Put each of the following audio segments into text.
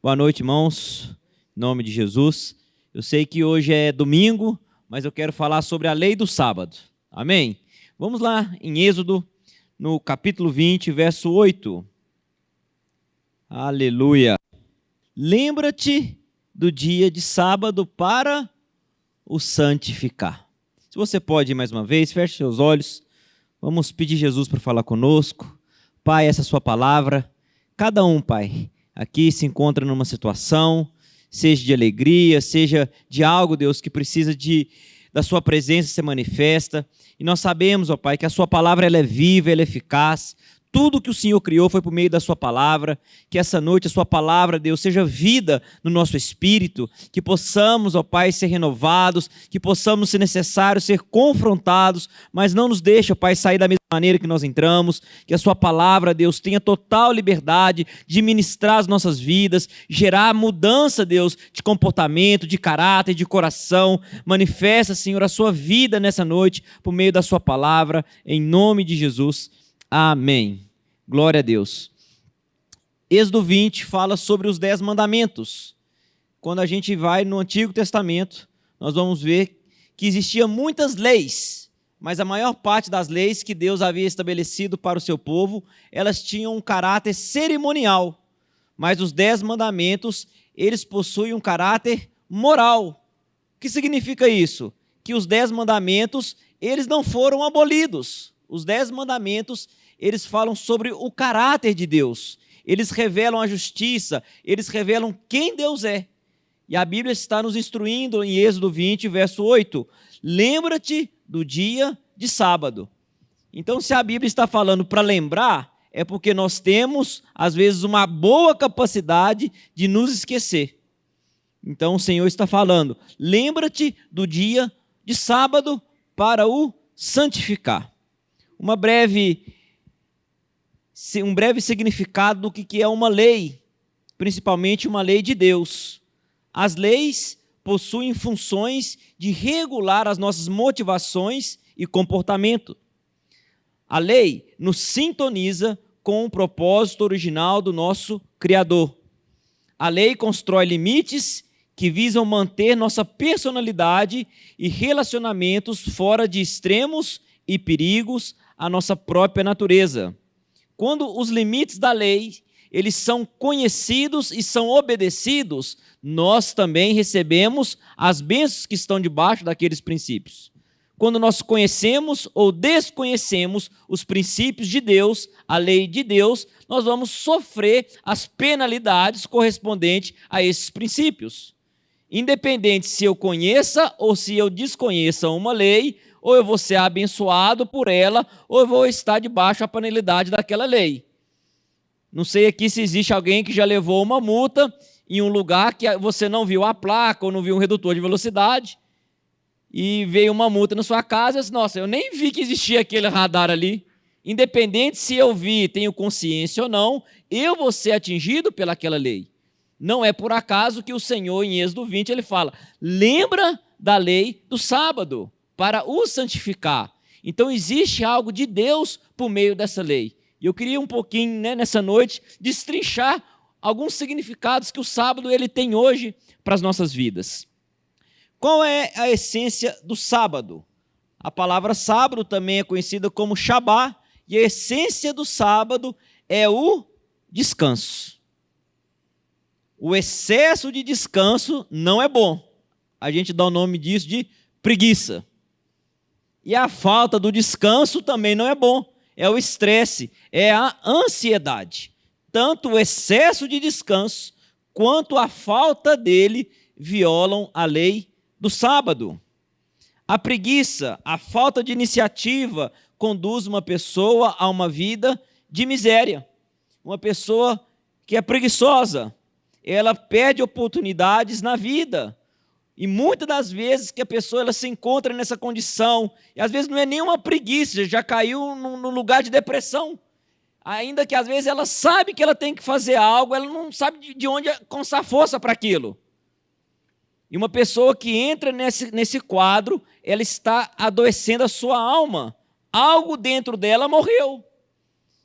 Boa noite, irmãos, em nome de Jesus. Eu sei que hoje é domingo, mas eu quero falar sobre a lei do sábado. Amém? Vamos lá em Êxodo, no capítulo 20, verso 8. Aleluia. Lembra-te do dia de sábado para o santificar. Se você pode ir mais uma vez, feche seus olhos. Vamos pedir Jesus para falar conosco. Pai, essa é a sua palavra. Cada um, Pai, aqui se encontra numa situação, seja de alegria, seja de algo, Deus, que precisa da sua presença ser manifesta. E nós sabemos, ó Pai, que a sua palavra ela é viva, ela é eficaz. Tudo que o Senhor criou foi por meio da sua palavra. Que essa noite a sua palavra, Deus, seja vida no nosso espírito. Que possamos, ó Pai, ser renovados. Que possamos, se necessário, ser confrontados. Mas não nos deixe, ó Pai, sair da mesma maneira que nós entramos. Que a sua palavra, Deus, tenha total liberdade de ministrar as nossas vidas. Gerar mudança, Deus, de comportamento, de caráter, de coração. Manifesta, Senhor, a sua vida nessa noite por meio da sua palavra. Em nome de Jesus. Amém. Glória a Deus. Êxodo 20 fala sobre os 10 mandamentos. Quando a gente vai no Antigo Testamento, nós vamos ver que existiam muitas leis, mas a maior parte das leis que Deus havia estabelecido para o seu povo, elas tinham um caráter cerimonial. Mas os 10 mandamentos, eles possuem um caráter moral. O que significa isso? Que os 10 mandamentos, eles não foram abolidos. Os 10 mandamentos, eles falam sobre o caráter de Deus. Eles revelam a justiça, eles revelam quem Deus é. E a Bíblia está nos instruindo em Êxodo 20, verso 8. Lembra-te do dia de sábado. Então, se a Bíblia está falando para lembrar, é porque nós temos, às vezes, uma boa capacidade de nos esquecer. Então, o Senhor está falando, lembra-te do dia de sábado para o santificar. Um breve significado do que é uma lei, principalmente uma lei de Deus. As leis possuem funções de regular as nossas motivações e comportamento. A lei nos sintoniza com o propósito original do nosso Criador. A lei constrói limites que visam manter nossa personalidade e relacionamentos fora de extremos e perigos à nossa própria natureza. Quando os limites da lei, eles são conhecidos e são obedecidos, nós também recebemos as bênçãos que estão debaixo daqueles princípios. Quando nós conhecemos ou desconhecemos os princípios de Deus, a lei de Deus, nós vamos sofrer as penalidades correspondentes a esses princípios. Independente se eu conheça ou se eu desconheça uma lei, ou eu vou ser abençoado por ela, ou eu vou estar debaixo da penalidade daquela lei. Não sei aqui se existe alguém que já levou uma multa em um lugar que você não viu a placa ou não viu um redutor de velocidade e veio uma multa na sua casa e disse, nossa, eu nem vi que existia aquele radar ali. Independente se eu vi, tenho consciência ou não, eu vou ser atingido pelaquela lei. Não é por acaso que o Senhor, em Êxodo 20, ele fala, lembra da lei do sábado, para o santificar. Então, existe algo de Deus por meio dessa lei. E eu queria um pouquinho, nessa noite, destrinchar alguns significados que o sábado ele tem hoje para as nossas vidas. Qual é a essência do sábado? A palavra sábado também é conhecida como Shabá, e a essência do sábado é o descanso. O excesso de descanso não é bom. A gente dá o nome disso de preguiça. E a falta do descanso também não é bom. É o estresse, é a ansiedade. Tanto o excesso de descanso quanto a falta dele violam a lei do sábado. A preguiça, a falta de iniciativa conduz uma pessoa a uma vida de miséria. Uma pessoa que é preguiçosa, ela perde oportunidades na vida. E muitas das vezes que a pessoa ela se encontra nessa condição, e às vezes não é nenhuma preguiça, já caiu num lugar de depressão. Ainda que às vezes ela sabe que ela tem que fazer algo, ela não sabe de onde alcançar força para aquilo. E uma pessoa que entra nesse quadro, ela está adoecendo a sua alma. Algo dentro dela morreu.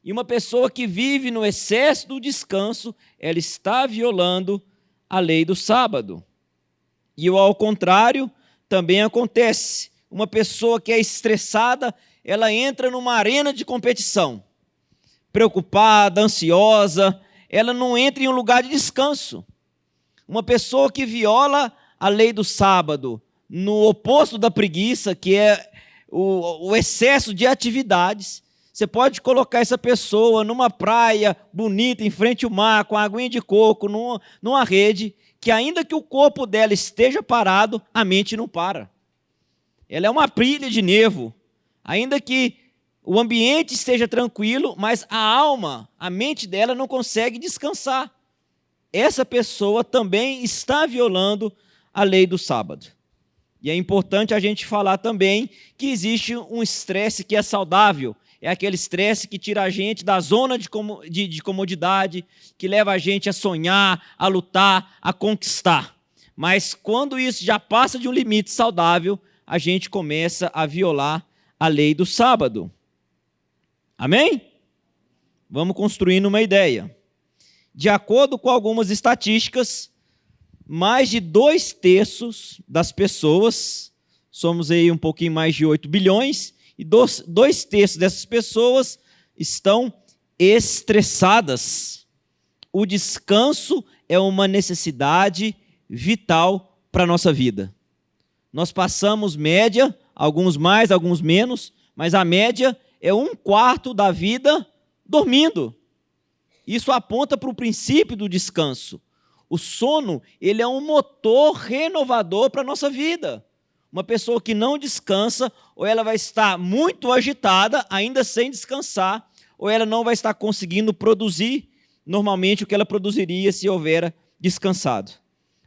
E uma pessoa que vive no excesso do descanso, ela está violando a lei do sábado. E ao contrário, também acontece. Uma pessoa que é estressada, ela entra numa arena de competição. Preocupada, ansiosa, ela não entra em um lugar de descanso. Uma pessoa que viola a lei do sábado, no oposto da preguiça, que é o excesso de atividades, você pode colocar essa pessoa numa praia bonita, em frente ao mar, com aguinha de coco, numa rede, que ainda que o corpo dela esteja parado, a mente não para. Ela é uma pilha de nervo. Ainda que o ambiente esteja tranquilo, mas a alma, a mente dela não consegue descansar. Essa pessoa também está violando a lei do sábado. E é importante a gente falar também que existe um estresse que é saudável. É aquele estresse que tira a gente da zona de comodidade, que leva a gente a sonhar, a lutar, a conquistar. Mas quando isso já passa de um limite saudável, a gente começa a violar a lei do sábado. Amém? Vamos construindo uma ideia. De acordo com algumas estatísticas, mais de 2/3 das pessoas, somos aí um pouquinho mais de 8 bilhões, e 2/3 dessas pessoas estão estressadas. O descanso é uma necessidade vital para a nossa vida. Nós passamos média, alguns mais, alguns menos, mas a média é 1/4 da vida dormindo. Isso aponta para o princípio do descanso. O sono, ele é um motor renovador para a nossa vida. Uma pessoa que não descansa, ou ela vai estar muito agitada, ainda sem descansar, ou ela não vai estar conseguindo produzir normalmente o que ela produziria se houvera descansado.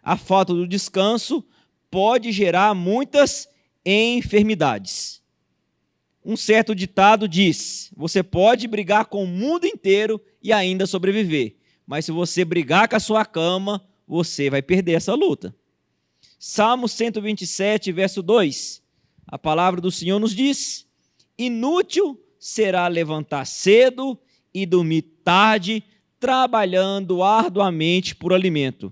A falta do descanso pode gerar muitas enfermidades. Um certo ditado diz: você pode brigar com o mundo inteiro e ainda sobreviver, mas se você brigar com a sua cama, você vai perder essa luta. Salmo 127, verso 2, a palavra do Senhor nos diz: inútil será levantar cedo e dormir tarde, trabalhando arduamente por alimento.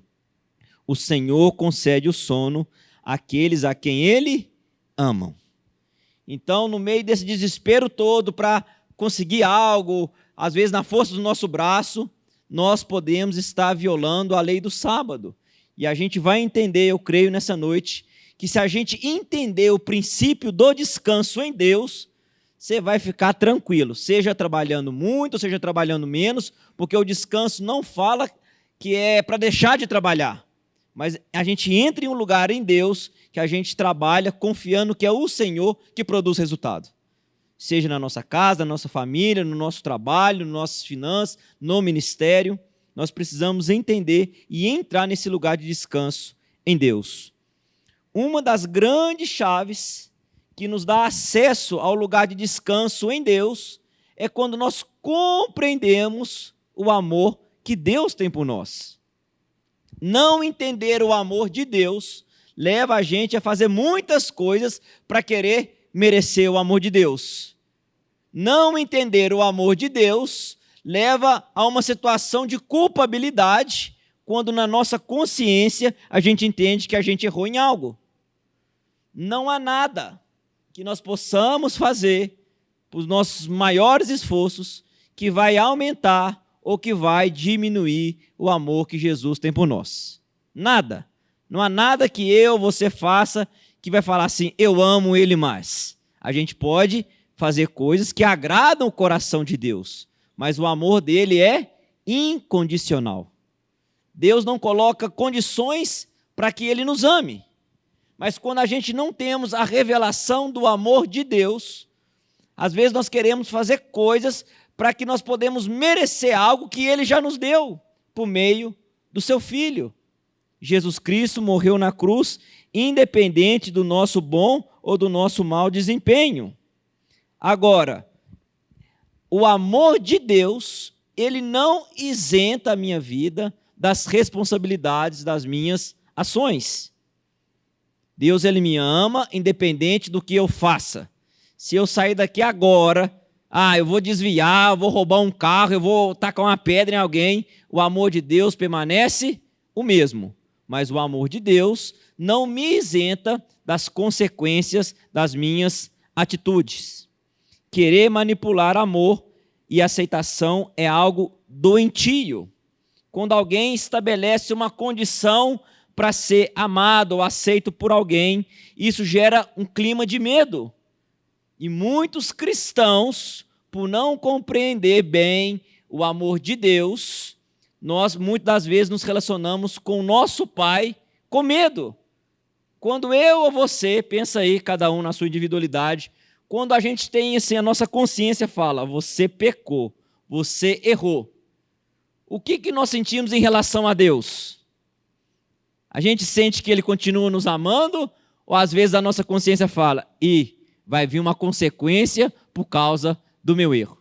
O Senhor concede o sono àqueles a quem Ele ama. Então, no meio desse desespero todo para conseguir algo, às vezes na força do nosso braço, nós podemos estar violando a lei do sábado. E a gente vai entender, eu creio, nessa noite, que se a gente entender o princípio do descanso em Deus, você vai ficar tranquilo, seja trabalhando muito, seja trabalhando menos, porque o descanso não fala que é para deixar de trabalhar, mas a gente entra em um lugar em Deus que a gente trabalha confiando que é o Senhor que produz resultado. Seja na nossa casa, na nossa família, no nosso trabalho, nas nossas finanças, no ministério, nós precisamos entender e entrar nesse lugar de descanso em Deus. Uma das grandes chaves que nos dá acesso ao lugar de descanso em Deus é quando nós compreendemos o amor que Deus tem por nós. Não entender o amor de Deus leva a gente a fazer muitas coisas para querer merecer o amor de Deus. Não entender o amor de Deus leva a uma situação de culpabilidade, quando na nossa consciência a gente entende que a gente errou em algo. Não há nada que nós possamos fazer para os nossos maiores esforços que vai aumentar ou que vai diminuir o amor que Jesus tem por nós. Nada. Não há nada que você faça que vai falar assim, eu amo Ele mais. A gente pode fazer coisas que agradam o coração de Deus, mas o amor dele é incondicional. Deus não coloca condições para que Ele nos ame. Mas quando a gente não temos a revelação do amor de Deus, às vezes nós queremos fazer coisas para que nós podemos merecer algo que Ele já nos deu, por meio do seu Filho. Jesus Cristo morreu na cruz, independente do nosso bom ou do nosso mau desempenho. Agora, o amor de Deus, ele não isenta a minha vida das responsabilidades das minhas ações. Deus, ele me ama, independente do que eu faça. Se eu sair daqui agora, eu vou desviar, eu vou roubar um carro, eu vou tacar uma pedra em alguém. O amor de Deus permanece o mesmo. Mas o amor de Deus não me isenta das consequências das minhas atitudes. Querer manipular amor e aceitação é algo doentio. Quando alguém estabelece uma condição para ser amado ou aceito por alguém, isso gera um clima de medo. E muitos cristãos, por não compreender bem o amor de Deus, nós muitas das vezes nos relacionamos com o nosso pai com medo. Quando eu ou você, pensa aí, cada um na sua individualidade, quando a gente tem assim, a nossa consciência fala, você pecou, você errou. O que nós sentimos em relação a Deus? A gente sente que Ele continua nos amando, ou às vezes a nossa consciência fala, vai vir uma consequência por causa do meu erro.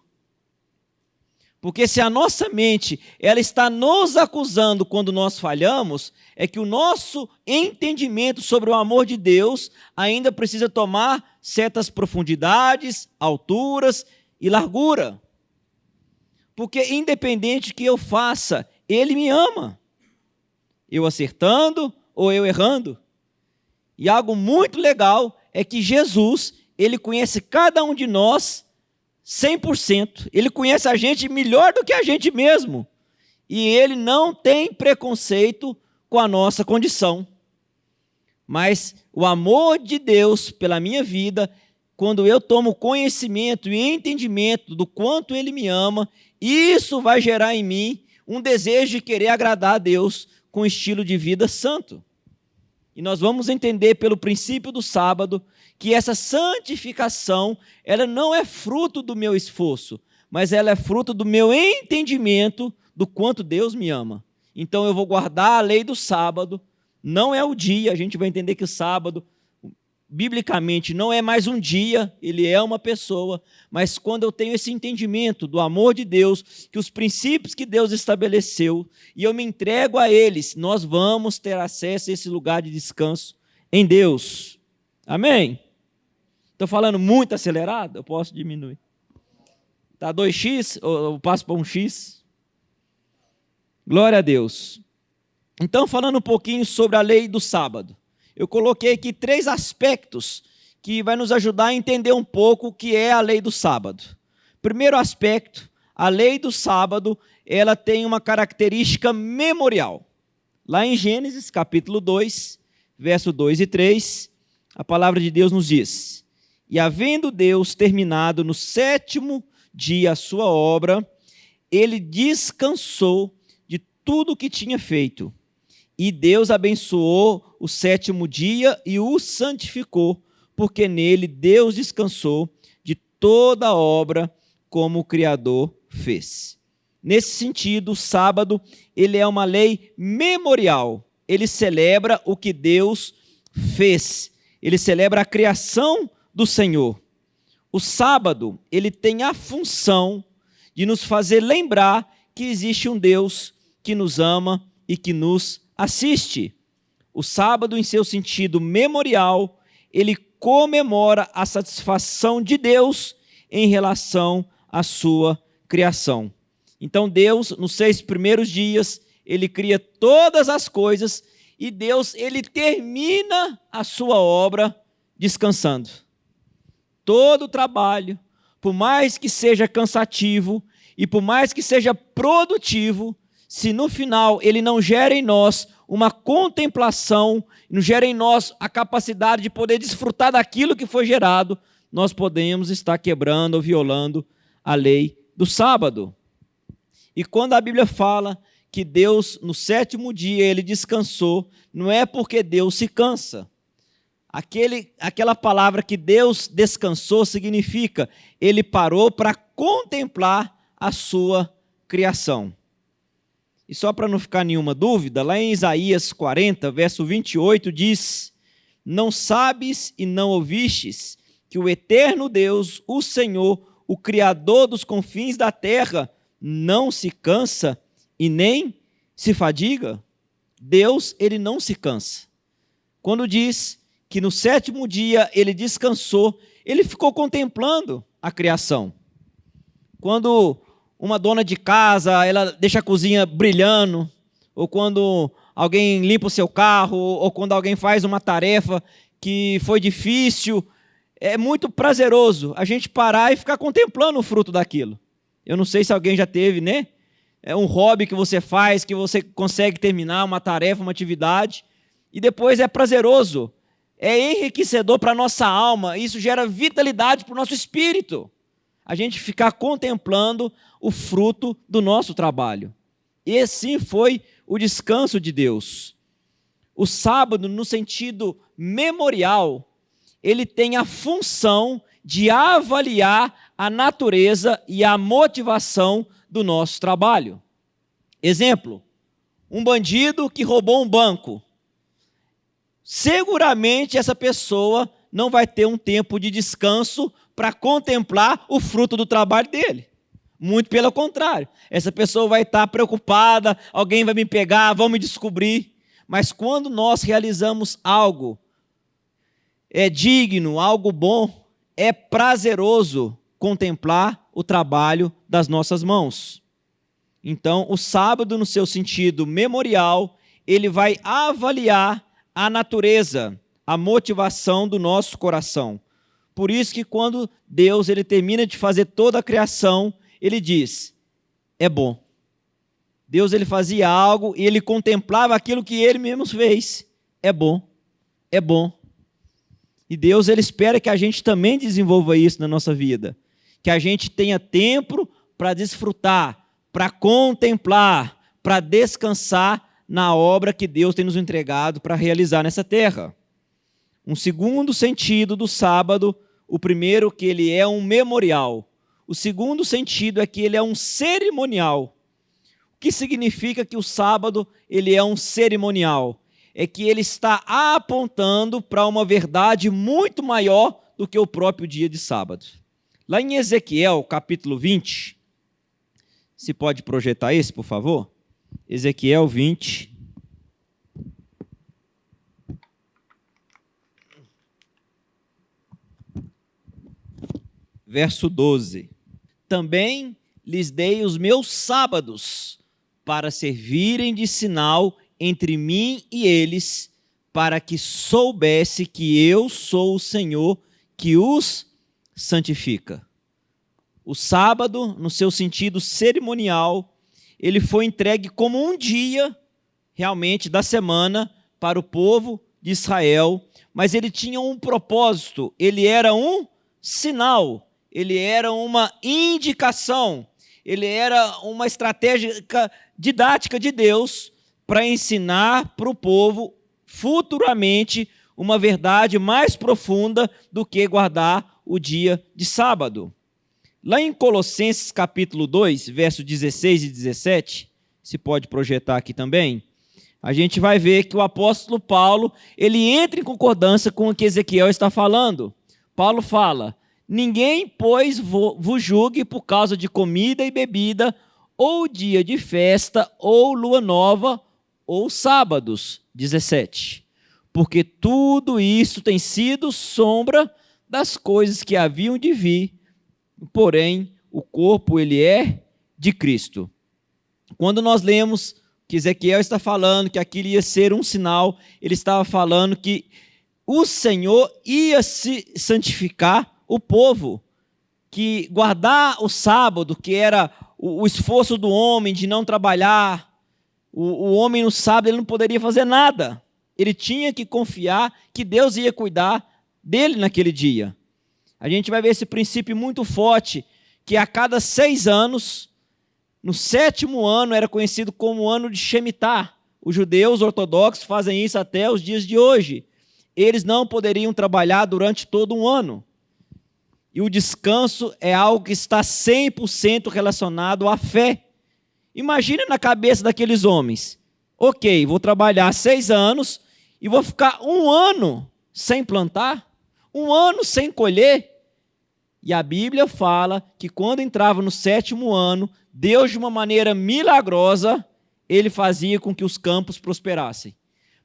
Porque se a nossa mente ela está nos acusando quando nós falhamos, é que o nosso entendimento sobre o amor de Deus ainda precisa tomar certas profundidades, alturas e largura. Porque independente do que eu faça, Ele me ama. Eu acertando ou eu errando. E algo muito legal é que Jesus, Ele conhece cada um de nós 100%. Ele conhece a gente melhor do que a gente mesmo. E Ele não tem preconceito com a nossa condição. Mas o amor de Deus pela minha vida, quando eu tomo conhecimento e entendimento do quanto Ele me ama, isso vai gerar em mim um desejo de querer agradar a Deus com um estilo de vida santo. E nós vamos entender pelo princípio do sábado que essa santificação, ela não é fruto do meu esforço, mas ela é fruto do meu entendimento do quanto Deus me ama. Então eu vou guardar a lei do sábado, não é o dia, a gente vai entender que o sábado, biblicamente, não é mais um dia, ele é uma pessoa, mas quando eu tenho esse entendimento do amor de Deus, que os princípios que Deus estabeleceu, e eu me entrego a eles, nós vamos ter acesso a esse lugar de descanso em Deus. Amém? Estou falando muito acelerado? Eu posso diminuir. Está 2x? Ou eu passo para 1x? Glória a Deus. Então, falando um pouquinho sobre a lei do sábado. Eu coloquei aqui 3 aspectos que vai nos ajudar a entender um pouco o que é a lei do sábado. Primeiro aspecto, a lei do sábado, ela tem uma característica memorial. Lá em Gênesis, capítulo 2, verso 2 e 3, a palavra de Deus nos diz: E havendo Deus terminado no 7º dia a sua obra, Ele descansou de tudo o que tinha feito. E Deus abençoou o 7º dia e o santificou, porque nele Deus descansou de toda a obra como o Criador fez. Nesse sentido, o sábado, ele é uma lei memorial. Ele celebra o que Deus fez. Ele celebra a criação do Senhor. O sábado, ele tem a função de nos fazer lembrar que existe um Deus que nos ama e que nos assiste. O sábado, em seu sentido memorial, ele comemora a satisfação de Deus em relação à sua criação. Então Deus, nos 6 primeiros dias, ele cria todas as coisas e Deus, ele termina a sua obra descansando. Todo o trabalho, por mais que seja cansativo e por mais que seja produtivo, se no final ele não gera em nós uma contemplação, não gera em nós a capacidade de poder desfrutar daquilo que foi gerado, nós podemos estar quebrando ou violando a lei do sábado. E quando a Bíblia fala que Deus, no 7º dia, ele descansou, não é porque Deus se cansa. Aquela palavra que Deus descansou significa, ele parou para contemplar a sua criação. E só para não ficar nenhuma dúvida, lá em Isaías 40, verso 28, diz: Não sabes e não ouvistes que o eterno Deus, o Senhor, o Criador dos confins da terra, não se cansa e nem se fadiga? Deus, ele não se cansa. Quando diz que no 7º dia ele descansou, ele ficou contemplando a criação. Quando uma dona de casa, ela deixa a cozinha brilhando, ou quando alguém limpa o seu carro, ou quando alguém faz uma tarefa que foi difícil, é muito prazeroso a gente parar e ficar contemplando o fruto daquilo. Eu não sei se alguém já teve, né? É um hobby que você faz, que você consegue terminar uma tarefa, uma atividade, e depois é prazeroso, é enriquecedor para a nossa alma, isso gera vitalidade para o nosso espírito. A gente ficar contemplando o fruto do nosso trabalho. Esse foi o descanso de Deus. O sábado, no sentido memorial, ele tem a função de avaliar a natureza e a motivação do nosso trabalho. Exemplo, um bandido que roubou um banco. Seguramente essa pessoa não vai ter um tempo de descanso para contemplar o fruto do trabalho dele. Muito pelo contrário. Essa pessoa vai estar preocupada, alguém vai me pegar, vão me descobrir. Mas quando nós realizamos algo digno, algo bom, é prazeroso contemplar o trabalho das nossas mãos. Então, o sábado, no seu sentido memorial, ele vai avaliar a natureza, a motivação do nosso coração. Por isso que quando Deus ele termina de fazer toda a criação, ele diz, é bom. Deus ele fazia algo e ele contemplava aquilo que ele mesmo fez. É bom, é bom. E Deus ele espera que a gente também desenvolva isso na nossa vida. Que a gente tenha tempo para desfrutar, para contemplar, para descansar na obra que Deus tem nos entregado para realizar nessa terra. Um segundo sentido do sábado, o primeiro que ele é um memorial. O segundo sentido é que ele é um cerimonial. O que significa que o sábado ele é um cerimonial? É que ele está apontando para uma verdade muito maior do que o próprio dia de sábado. Lá em Ezequiel, capítulo 20, se pode projetar esse, por favor? Ezequiel 20. Verso 12. Também lhes dei os meus sábados para servirem de sinal entre mim e eles, para que soubesse que eu sou o Senhor que os santifica. O sábado, no seu sentido cerimonial, ele foi entregue como um dia, realmente, da semana para o povo de Israel, mas ele tinha um propósito, ele era um sinal, ele era uma indicação, ele era uma estratégia didática de Deus para ensinar para o povo futuramente uma verdade mais profunda do que guardar o dia de sábado. Lá em Colossenses capítulo 2, versos 16 e 17, se pode projetar aqui também, a gente vai ver que o apóstolo Paulo, ele entra em concordância com o que Ezequiel está falando. Paulo fala, ninguém, pois, vos julgue por causa de comida e bebida, ou dia de festa, ou lua nova, ou sábados. 17. Porque tudo isso tem sido sombra das coisas que haviam de vir, porém, o corpo, ele é de Cristo. Quando nós lemos que Ezequiel está falando que aquilo ia ser um sinal, ele estava falando que o Senhor ia se santificar o povo, que guardar o sábado, que era o esforço do homem de não trabalhar, o homem no sábado ele não poderia fazer nada, ele tinha que confiar que Deus ia cuidar dele naquele dia. A gente vai ver esse princípio muito forte, que a cada 6 anos, no 7º ano, era conhecido como o ano de Shemitah. Os judeus ortodoxos fazem isso até os dias de hoje. Eles não poderiam trabalhar durante todo um ano. E o descanso é algo que está 100% relacionado à fé. Imagina na cabeça daqueles homens. Ok, vou trabalhar 6 anos e vou ficar 1 ano sem plantar, 1 ano sem colher. E a Bíblia fala que quando entrava no 7º ano, Deus, de uma maneira milagrosa, ele fazia com que os campos prosperassem.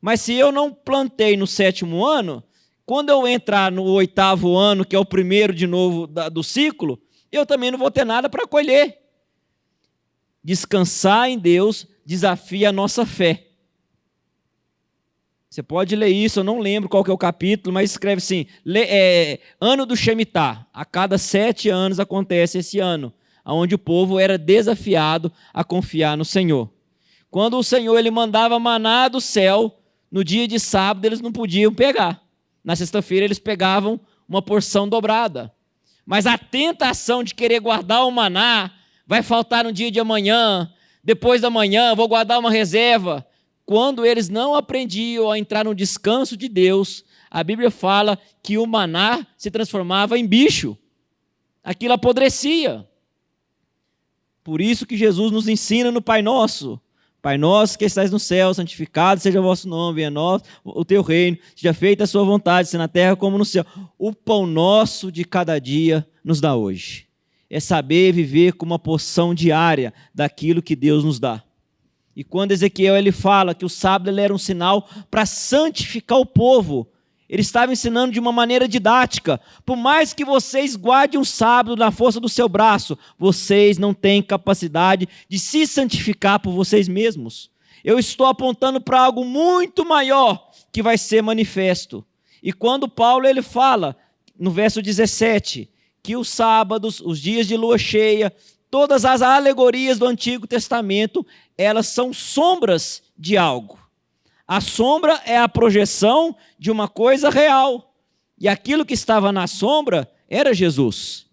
Mas se eu não plantei no 7º ano, quando eu entrar no 8º ano, que é o primeiro de novo do ciclo, eu também não vou ter nada para colher. Descansar em Deus desafia a nossa fé. Você pode ler isso, eu não lembro qual que é o capítulo, mas escreve assim, ano do Shemitah. A cada 7 anos acontece esse ano, onde o povo era desafiado a confiar no Senhor. Quando o Senhor ele mandava maná do céu, no dia de sábado eles não podiam pegar. Na sexta-feira eles pegavam uma porção dobrada. Mas a tentação de querer guardar o maná, vai faltar no dia de amanhã, depois da manhã, vou guardar uma reserva. Quando eles não aprendiam a entrar no descanso de Deus, a Bíblia fala que o maná se transformava em bicho. Aquilo apodrecia. Por isso que Jesus nos ensina no Pai Nosso. Pai nosso que estás no céu, santificado seja o vosso nome, venha a nós o teu reino, seja feita a sua vontade, assim na terra como no céu. O pão nosso de cada dia nos dá hoje. É saber viver com uma porção diária daquilo que Deus nos dá. E quando Ezequiel ele fala que o sábado ele era um sinal para santificar o povo, ele estava ensinando de uma maneira didática. Por mais que vocês guardem um sábado na força do seu braço, vocês não têm capacidade de se santificar por vocês mesmos. Eu estou apontando para algo muito maior que vai ser manifesto. E quando Paulo ele fala, no verso 17, que os sábados, os dias de lua cheia, todas as alegorias do Antigo Testamento, elas são sombras de algo. A sombra é a projeção de uma coisa real. E aquilo que estava na sombra era Jesus.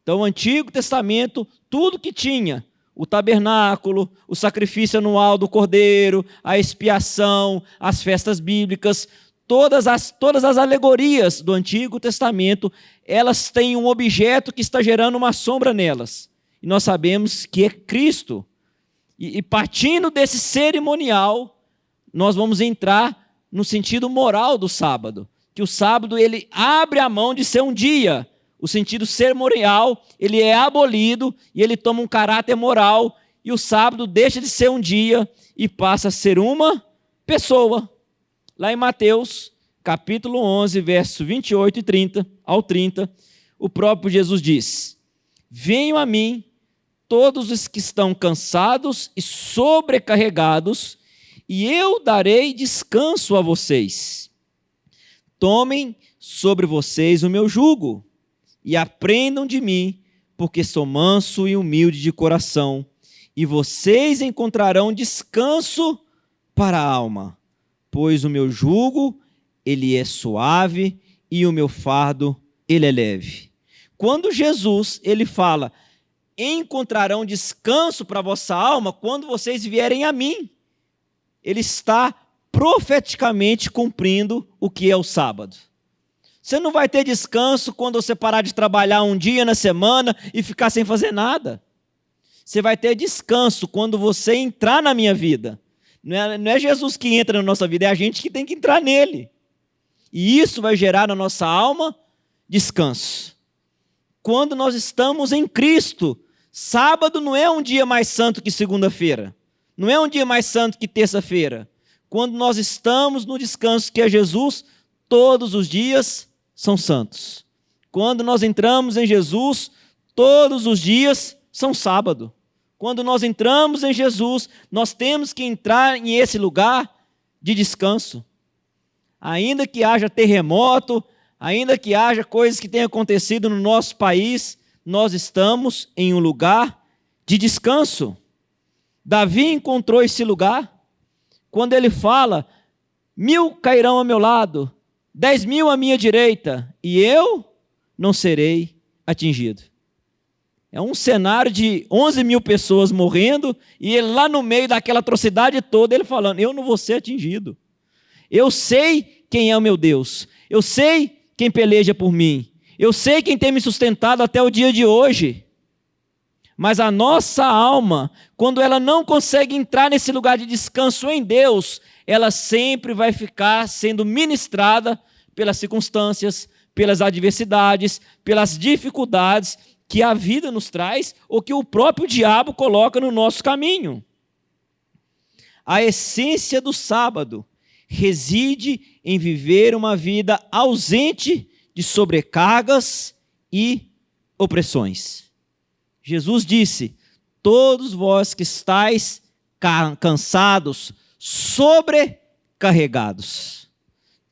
Então, o Antigo Testamento, tudo que tinha, o tabernáculo, o sacrifício anual do cordeiro, a expiação, as festas bíblicas, todas as alegorias do Antigo Testamento, elas têm um objeto que está gerando uma sombra nelas. E nós sabemos que é Cristo. E partindo desse cerimonial, nós vamos entrar no sentido moral do sábado. Que o sábado ele abre a mão de ser um dia. O sentido cerimonial ele é abolido e ele toma um caráter moral. E o sábado deixa de ser um dia e passa a ser uma pessoa. Lá em Mateus, capítulo 11, verso 28 e 30 ao 30, o próprio Jesus diz: venham a mim todos os que estão cansados e sobrecarregados, e eu darei descanso a vocês. Tomem sobre vocês o meu jugo e aprendam de mim, porque sou manso e humilde de coração, e vocês encontrarão descanso para a alma, pois o meu jugo, ele é suave e o meu fardo, ele é leve. Quando Jesus, ele fala, encontrarão descanso para a vossa alma quando vocês vierem a mim, ele está profeticamente cumprindo o que é o sábado. Você não vai ter descanso quando você parar de trabalhar um dia na semana e ficar sem fazer nada. Você vai ter descanso quando você entrar na minha vida. Não é Jesus que entra na nossa vida, é a gente que tem que entrar nele. E isso vai gerar na nossa alma descanso. Quando nós estamos em Cristo, sábado não é um dia mais santo que segunda-feira. Não é um dia mais santo que terça-feira. Quando nós estamos no descanso que é Jesus, todos os dias são santos. Quando nós entramos em Jesus, todos os dias são sábado. Quando nós entramos em Jesus, nós temos que entrar em esse lugar de descanso. Ainda que haja terremoto, ainda que haja coisas que tenham acontecido no nosso país, nós estamos em um lugar de descanso. Davi encontrou esse lugar quando ele fala, 1000 cairão ao meu lado, 10.000 à minha direita, e eu não serei atingido. É um cenário de 11.000 pessoas morrendo, e ele lá no meio daquela atrocidade toda, ele falando, eu não vou ser atingido. Eu sei quem é o meu Deus, eu sei quem peleja por mim, eu sei quem tem me sustentado até o dia de hoje. Mas a nossa alma, quando ela não consegue entrar nesse lugar de descanso em Deus, ela sempre vai ficar sendo ministrada pelas circunstâncias, pelas adversidades, pelas dificuldades que a vida nos traz ou que o próprio diabo coloca no nosso caminho. A essência do sábado reside em viver uma vida ausente de sobrecargas e opressões. Jesus disse: todos vós que estáis cansados, sobrecarregados.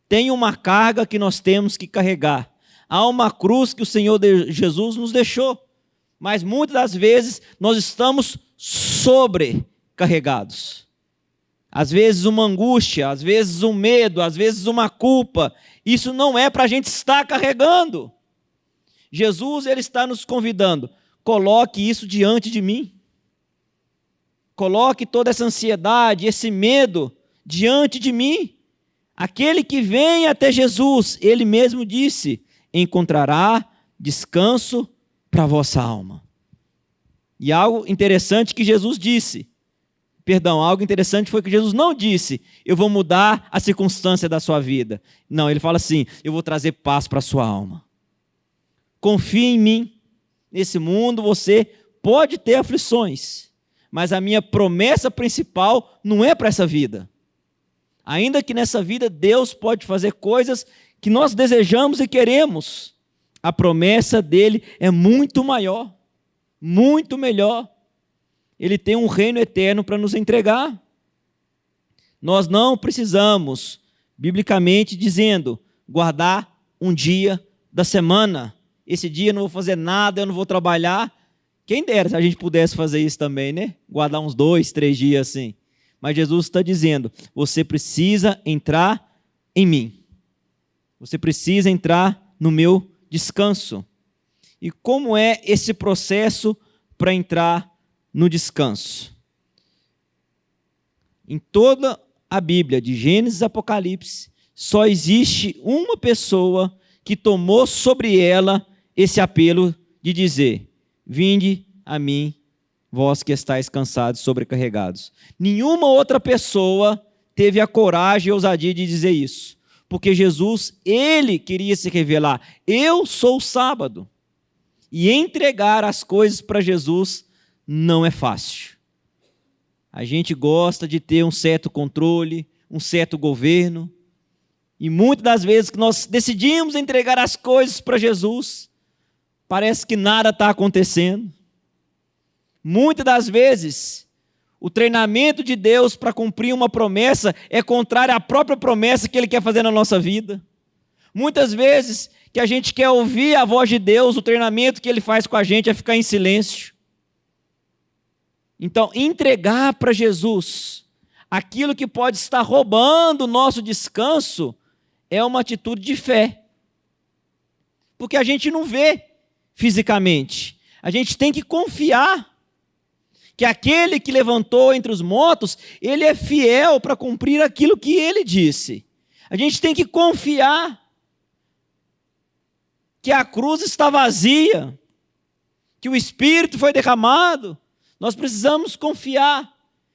Tem uma carga que nós temos que carregar. Há uma cruz que o Senhor Jesus nos deixou. Mas muitas das vezes nós estamos sobrecarregados. Às vezes uma angústia, às vezes um medo, às vezes uma culpa. Isso não é para a gente estar carregando. Jesus, ele está nos convidando: coloque isso diante de mim. Coloque toda essa ansiedade, esse medo diante de mim. Aquele que vem até Jesus, ele mesmo disse, encontrará descanso para a vossa alma. E algo interessante que Jesus disse, algo interessante foi que Jesus não disse: eu vou mudar a circunstância da sua vida. Não, ele fala assim: eu vou trazer paz para a sua alma. Confie em mim. Nesse mundo você pode ter aflições, mas a minha promessa principal não é para essa vida. Ainda que nessa vida Deus pode fazer coisas que nós desejamos e queremos, a promessa dele é muito maior, muito melhor. Ele tem um reino eterno para nos entregar. Nós não precisamos, biblicamente dizendo, guardar um dia da semana. Esse dia eu não vou fazer nada, eu não vou trabalhar. Quem dera se a gente pudesse fazer isso também, né? Guardar uns 2, 3 dias assim. Mas Jesus está dizendo: você precisa entrar em mim. Você precisa entrar no meu descanso. E como é esse processo para entrar no descanso? Em toda a Bíblia, de Gênesis a Apocalipse, só existe uma pessoa que tomou sobre ela esse apelo de dizer: vinde a mim, vós que estáis cansados e sobrecarregados. Nenhuma outra pessoa teve a coragem e a ousadia de dizer isso. Porque Jesus, ele queria se revelar: eu sou o sábado. E entregar as coisas para Jesus não é fácil. A gente gosta de ter um certo controle, um certo governo. E muitas das vezes que nós decidimos entregar as coisas para Jesus, parece que nada está acontecendo. Muitas das vezes, o treinamento de Deus para cumprir uma promessa é contrário à própria promessa que Ele quer fazer na nossa vida. Muitas vezes que a gente quer ouvir a voz de Deus, o treinamento que Ele faz com a gente é ficar em silêncio. Então, entregar para Jesus aquilo que pode estar roubando o nosso descanso é uma atitude de fé. Porque a gente não vê fisicamente. A gente tem que confiar que aquele que levantou entre os mortos, ele é fiel para cumprir aquilo que ele disse. A gente tem que confiar que a cruz está vazia, que o Espírito foi derramado. Nós precisamos confiar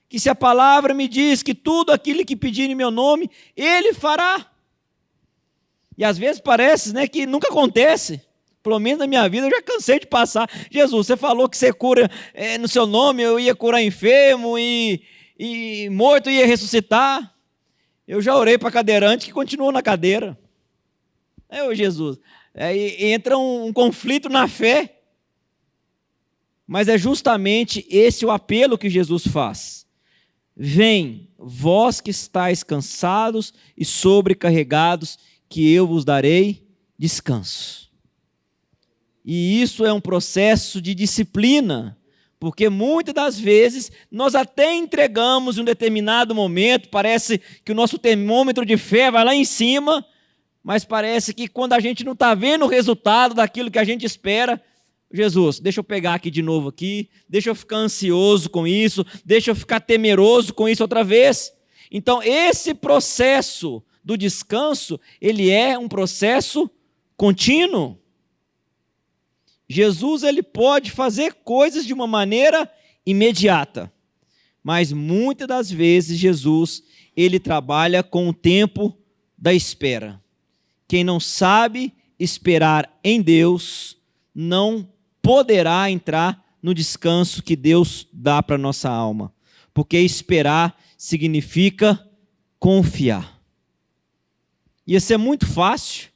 que se a palavra me diz que tudo aquilo que pedir em meu nome, Ele fará. E às vezes parece, né, que nunca acontece. Pelo menos na minha vida eu já cansei de passar. Jesus, você falou que você cura no seu nome, eu ia curar enfermo e morto ia ressuscitar. Eu já orei para cadeirante que continua na cadeira. Jesus, aí entra um conflito na fé. Mas é justamente esse o apelo que Jesus faz. Vem, vós que estáis cansados e sobrecarregados, que eu vos darei descanso. E isso é um processo de disciplina, porque muitas das vezes nós até entregamos em um determinado momento, parece que o nosso termômetro de fé vai lá em cima, mas parece que quando a gente não está vendo o resultado daquilo que a gente espera, Jesus, deixa eu pegar aqui de novo aqui, deixa eu ficar ansioso com isso, deixa eu ficar temeroso com isso outra vez. Então, esse processo do descanso, ele é um processo contínuo. Jesus, ele pode fazer coisas de uma maneira imediata, mas muitas das vezes Jesus, ele trabalha com o tempo da espera. Quem não sabe esperar em Deus, não poderá entrar no descanso que Deus dá para a nossa alma. Porque esperar significa confiar. Ia ser muito fácil.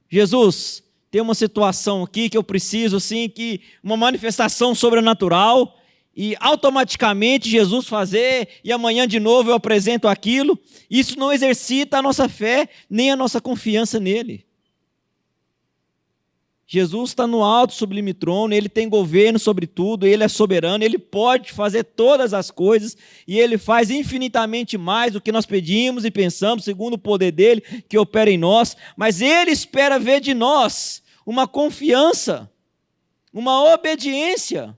Jesus, tem uma situação aqui que eu preciso, assim, que uma manifestação sobrenatural, e automaticamente Jesus fazer, e amanhã de novo eu apresento aquilo. Isso não exercita a nossa fé, nem a nossa confiança nele. Jesus está no alto sublime trono, ele tem governo sobre tudo, ele é soberano, ele pode fazer todas as coisas, e ele faz infinitamente mais do que nós pedimos e pensamos, segundo o poder dele que opera em nós, mas ele espera ver de nós uma confiança, uma obediência.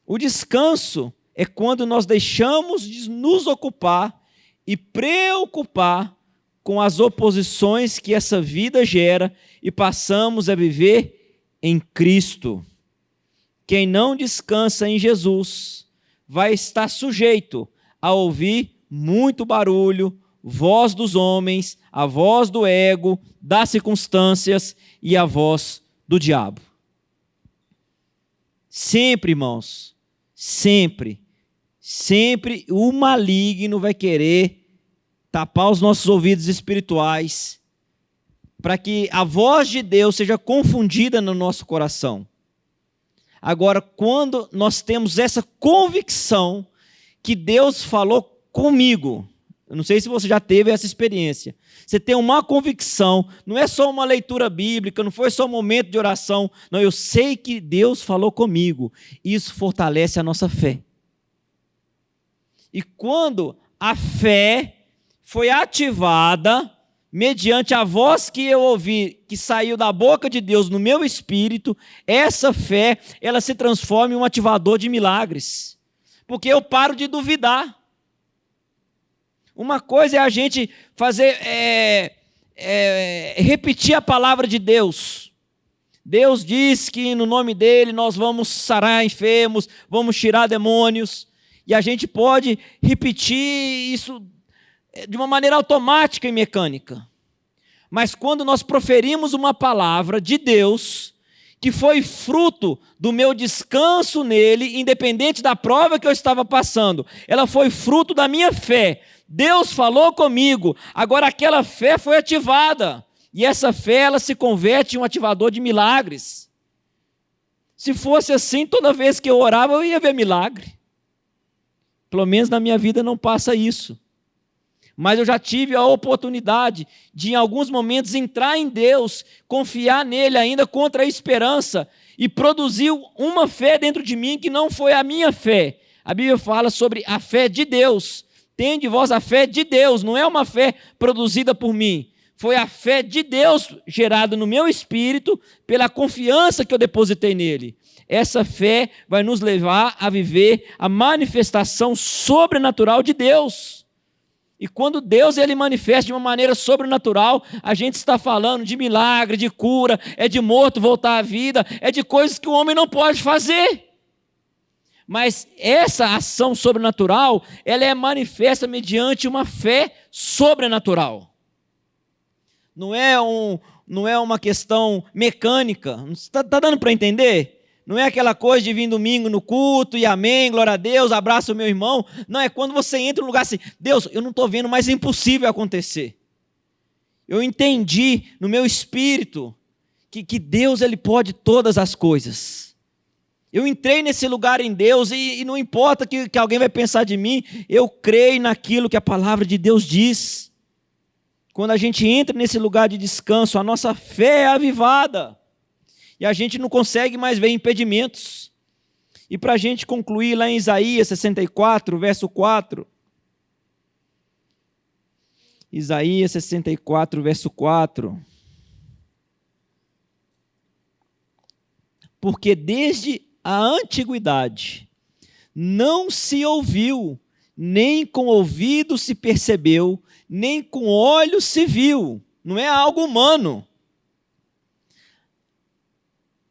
O descanso é quando nós deixamos de nos ocupar e preocupar com as oposições que essa vida gera e passamos a viver em Cristo. Quem não descansa em Jesus vai estar sujeito a ouvir muito barulho, voz dos homens, a voz do ego, das circunstâncias e a voz do diabo. Sempre, irmãos, sempre o maligno vai querer tapar os nossos ouvidos espirituais para que a voz de Deus seja confundida no nosso coração. Agora, quando nós temos essa convicção que Deus falou comigo, eu não sei se você já teve essa experiência, você tem uma convicção, não é só uma leitura bíblica, não foi só um momento de oração, não, eu sei que Deus falou comigo, isso fortalece a nossa fé. E quando a fé foi ativada mediante a voz que eu ouvi, que saiu da boca de Deus no meu espírito, essa fé, ela se transforma em um ativador de milagres. Porque eu paro de duvidar. Uma coisa é a gente fazer, repetir a palavra de Deus. Deus diz que no nome dele nós vamos sarar enfermos, vamos tirar demônios, e a gente pode repetir isso de uma maneira automática e mecânica. Mas quando nós proferimos uma palavra de Deus, que foi fruto do meu descanso nele, independente da prova que eu estava passando, ela foi fruto da minha fé. Deus falou comigo, agora aquela fé foi ativada, e essa fé ela se converte em um ativador de milagres. Se fosse assim, toda vez que eu orava eu ia ver milagre. Pelo menos na minha vida não passa isso. Mas eu já tive a oportunidade de, em alguns momentos, entrar em Deus, confiar nele ainda contra a esperança, e produziu uma fé dentro de mim que não foi a minha fé. A Bíblia fala sobre a fé de Deus. Tende vós a fé de Deus, não é uma fé produzida por mim. Foi a fé de Deus gerada no meu espírito pela confiança que eu depositei nele. Essa fé vai nos levar a viver a manifestação sobrenatural de Deus. E quando Deus ele manifesta de uma maneira sobrenatural, a gente está falando de milagre, de cura, é de morto voltar à vida, é de coisas que o homem não pode fazer. Mas essa ação sobrenatural, ela é manifesta mediante uma fé sobrenatural. Não é uma questão mecânica. Está dando para entender? Não é aquela coisa de vir domingo no culto e amém, glória a Deus, abraça o meu irmão. Não, é quando você entra num lugar assim, Deus, eu não estou vendo, mas é impossível acontecer. Eu entendi no meu espírito que Deus ele pode todas as coisas. Eu entrei nesse lugar em Deus e não importa que alguém vai pensar de mim, eu creio naquilo que a palavra de Deus diz. Quando a gente entra nesse lugar de descanso, a nossa fé é avivada. E a gente não consegue mais ver impedimentos. E para a gente concluir lá em Isaías 64, verso 4. Isaías 64, verso 4. Porque desde a antiguidade não se ouviu, nem com ouvido se percebeu, nem com olhos se viu. Não é algo humano.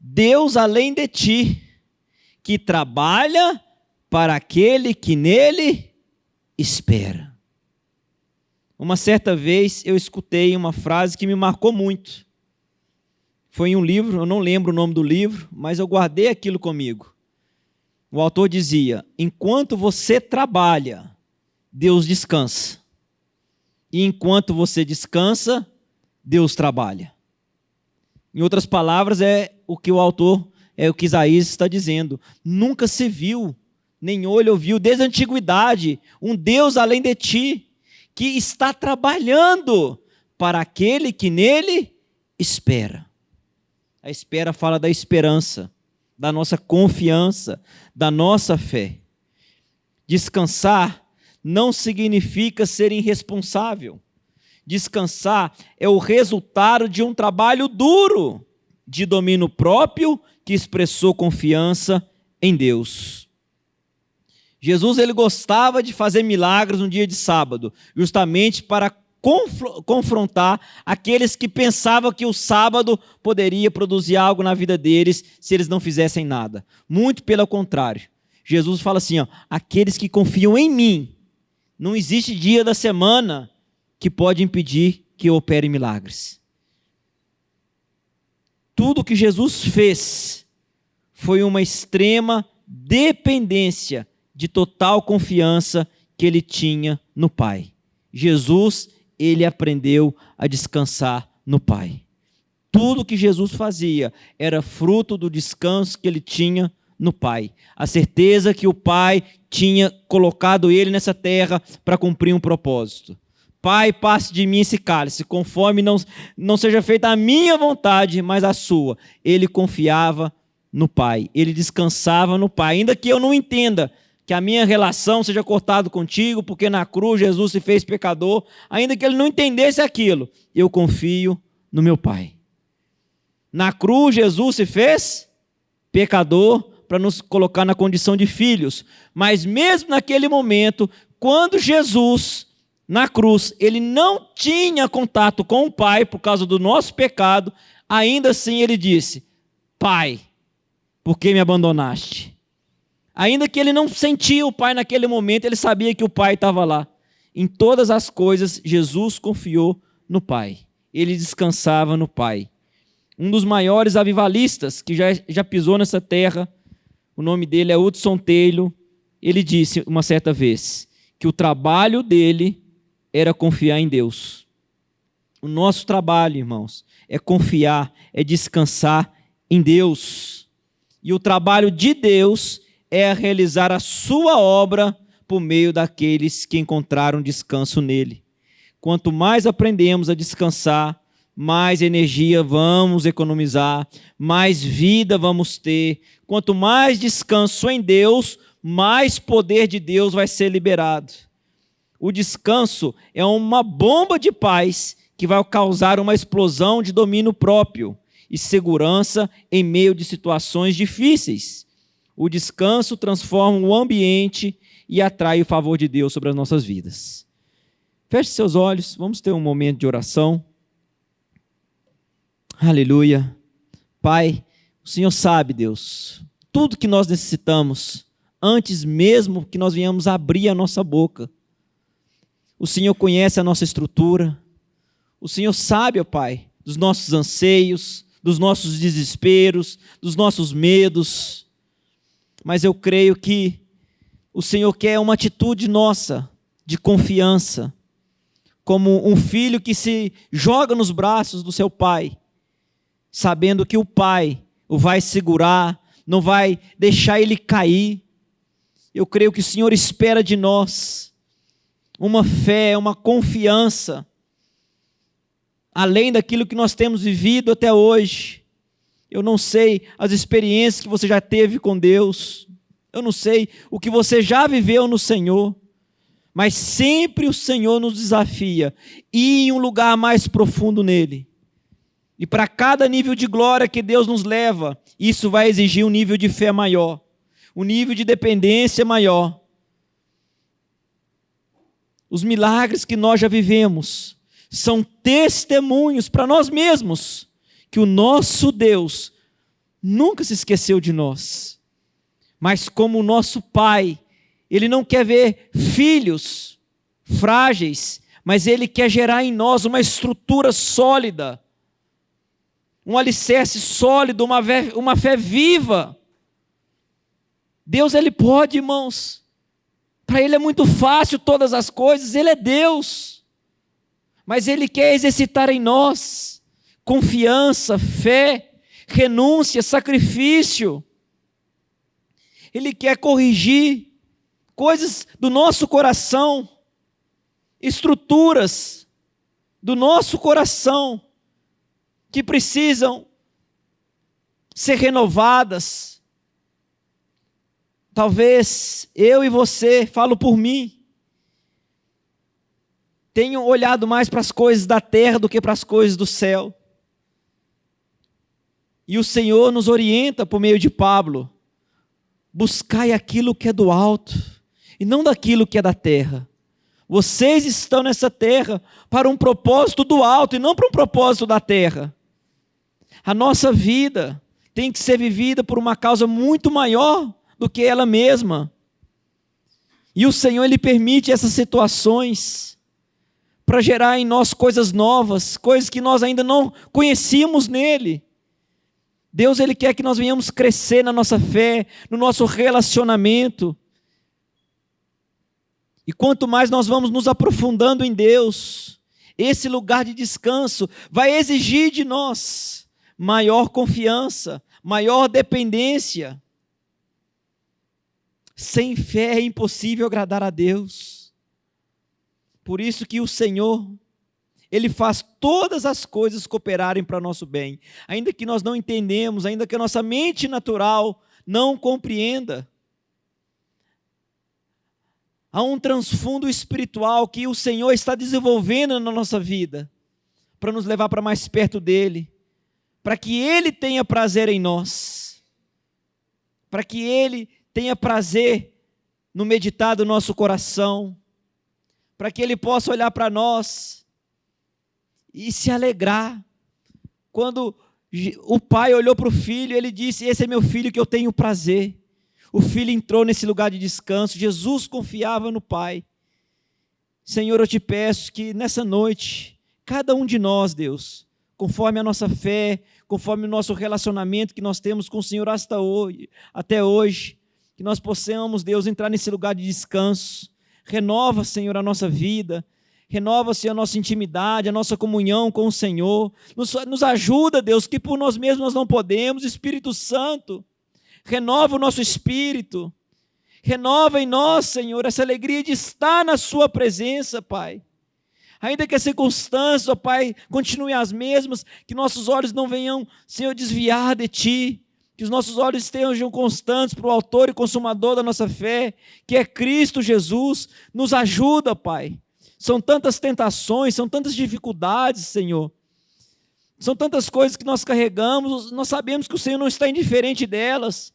Deus além de ti, que trabalha para aquele que nele espera. Uma certa vez eu escutei uma frase que me marcou muito. Foi em um livro, eu não lembro o nome do livro, mas eu guardei aquilo comigo. O autor dizia: enquanto você trabalha, Deus descansa. E enquanto você descansa, Deus trabalha. Em outras palavras, é o que o autor, é o que Isaías está dizendo. Nunca se viu, nem olho ouviu, desde a antiguidade, um Deus além de ti, que está trabalhando para aquele que nele espera. A espera fala da esperança, da nossa confiança, da nossa fé. Descansar não significa ser irresponsável. Descansar é o resultado de um trabalho duro, de domínio próprio, que expressou confiança em Deus. Jesus, ele gostava de fazer milagres no dia de sábado, justamente para confrontar aqueles que pensavam que o sábado poderia produzir algo na vida deles se eles não fizessem nada. Muito pelo contrário. Jesus fala assim, aqueles que confiam em mim, não existe dia da semana que pode impedir que eu opere milagres. Tudo que Jesus fez foi uma extrema dependência de total confiança que ele tinha no Pai. Jesus, ele aprendeu a descansar no Pai. Tudo que Jesus fazia era fruto do descanso que ele tinha no Pai. A certeza que o Pai tinha colocado ele nessa terra para cumprir um propósito. Pai, passe de mim esse cálice, conforme não seja feita a minha vontade, mas a sua. Ele confiava no Pai, ele descansava no Pai, ainda que eu não entenda que a minha relação seja cortada contigo, porque na cruz Jesus se fez pecador, ainda que ele não entendesse aquilo, eu confio no meu Pai. Na cruz Jesus se fez pecador para nos colocar na condição de filhos, mas mesmo naquele momento, quando Jesus, na cruz, ele não tinha contato com o Pai por causa do nosso pecado, ainda assim ele disse, Pai, por que me abandonaste? Ainda que ele não sentia o Pai naquele momento, ele sabia que o Pai estava lá. Em todas as coisas, Jesus confiou no Pai. Ele descansava no Pai. Um dos maiores avivalistas que já pisou nessa terra, o nome dele é Hudson Taylor, ele disse uma certa vez que o trabalho dele era confiar em Deus. O nosso trabalho, irmãos, é confiar, é descansar em Deus. E o trabalho de Deus é realizar a sua obra por meio daqueles que encontraram descanso nele. Quanto mais aprendemos a descansar, mais energia vamos economizar, mais vida vamos ter. Quanto mais descanso em Deus, mais poder de Deus vai ser liberado. O descanso é uma bomba de paz que vai causar uma explosão de domínio próprio e segurança em meio de situações difíceis. O descanso transforma o ambiente e atrai o favor de Deus sobre as nossas vidas. Feche seus olhos, vamos ter um momento de oração. Aleluia. Pai, o Senhor sabe, Deus, tudo que nós necessitamos, antes mesmo que nós venhamos abrir a nossa boca. O Senhor conhece a nossa estrutura. O Senhor sabe, ó Pai, dos nossos anseios, dos nossos desesperos, dos nossos medos. Mas eu creio que o Senhor quer uma atitude nossa de confiança, como um filho que se joga nos braços do seu pai, sabendo que o pai o vai segurar, não vai deixar ele cair. Eu creio que o Senhor espera de nós uma fé, uma confiança, além daquilo que nós temos vivido até hoje. Eu não sei as experiências que você já teve com Deus, eu não sei o que você já viveu no Senhor, mas sempre o Senhor nos desafia a ir em um lugar mais profundo nele. E para cada nível de glória que Deus nos leva, isso vai exigir um nível de fé maior, um nível de dependência maior. Os milagres que nós já vivemos são testemunhos para nós mesmos que o nosso Deus nunca se esqueceu de nós. Mas como o nosso Pai, Ele não quer ver filhos frágeis, mas Ele quer gerar em nós uma estrutura sólida, um alicerce sólido, uma fé viva. Deus, Ele pode, irmãos. Para Ele é muito fácil todas as coisas, Ele é Deus. Mas Ele quer exercitar em nós confiança, fé, renúncia, sacrifício. Ele quer corrigir coisas do nosso coração, estruturas do nosso coração que precisam ser renovadas. Talvez eu e você, falo por mim, tenham olhado mais para as coisas da terra do que para as coisas do céu. E o Senhor nos orienta por meio de Pablo: buscai aquilo que é do alto e não daquilo que é da terra. Vocês estão nessa terra para um propósito do alto e não para um propósito da terra. A nossa vida tem que ser vivida por uma causa muito maior do que ela mesma. E o Senhor, Ele permite essas situações para gerar em nós coisas novas, coisas que nós ainda não conhecíamos nele. Deus, Ele quer que nós venhamos crescer na nossa fé, no nosso relacionamento. E quanto mais nós vamos nos aprofundando em Deus, esse lugar de descanso vai exigir de nós maior confiança, maior dependência. Sem fé é impossível agradar a Deus. Por isso que o Senhor, Ele faz todas as coisas cooperarem para nosso bem, ainda que nós não entendemos, ainda que a nossa mente natural não compreenda. Há um transfundo espiritual que o Senhor está desenvolvendo na nossa vida, para nos levar para mais perto dEle, para que Ele tenha prazer em nós, para que Ele tenha prazer no meditar do nosso coração, para que Ele possa olhar para nós e se alegrar. Quando o pai olhou para o filho, ele disse: esse é meu filho que eu tenho prazer. O filho entrou nesse lugar de descanso. Jesus confiava no Pai. Senhor, eu te peço que nessa noite, cada um de nós, Deus, conforme a nossa fé, conforme o nosso relacionamento que nós temos com o Senhor até hoje, que nós possamos, Deus, entrar nesse lugar de descanso. Renova, Senhor, a nossa vida. Renova, Senhor, a nossa intimidade, a nossa comunhão com o Senhor. Nos ajuda, Deus, que por nós mesmos nós não podemos. Espírito Santo, renova o nosso espírito, renova em nós, Senhor, essa alegria de estar na sua presença, Pai. Ainda que as circunstâncias, ó Pai, continuem as mesmas, que nossos olhos não venham, Senhor, desviar de Ti, que os nossos olhos estejam constantes para o autor e consumador da nossa fé, que é Cristo Jesus. Nos ajuda, Pai. São tantas tentações, são tantas dificuldades, Senhor. São tantas coisas que nós carregamos, nós sabemos que o Senhor não está indiferente delas.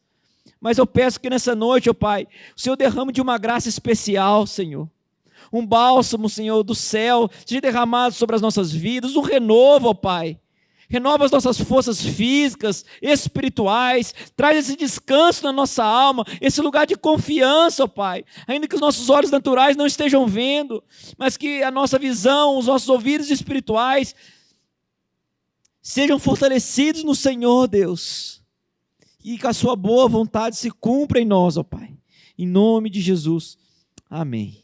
Mas eu peço que nessa noite, ó Pai, o Senhor derrame de uma graça especial, Senhor. Um bálsamo, Senhor, do céu, seja derramado sobre as nossas vidas, um renovo, ó Pai. Renova as nossas forças físicas, espirituais, traz esse descanso na nossa alma, esse lugar de confiança, ó Pai. Ainda que os nossos olhos naturais não estejam vendo, mas que a nossa visão, os nossos ouvidos espirituais sejam fortalecidos no Senhor, Deus. E que a sua boa vontade se cumpra em nós, ó Pai. Em nome de Jesus. Amém.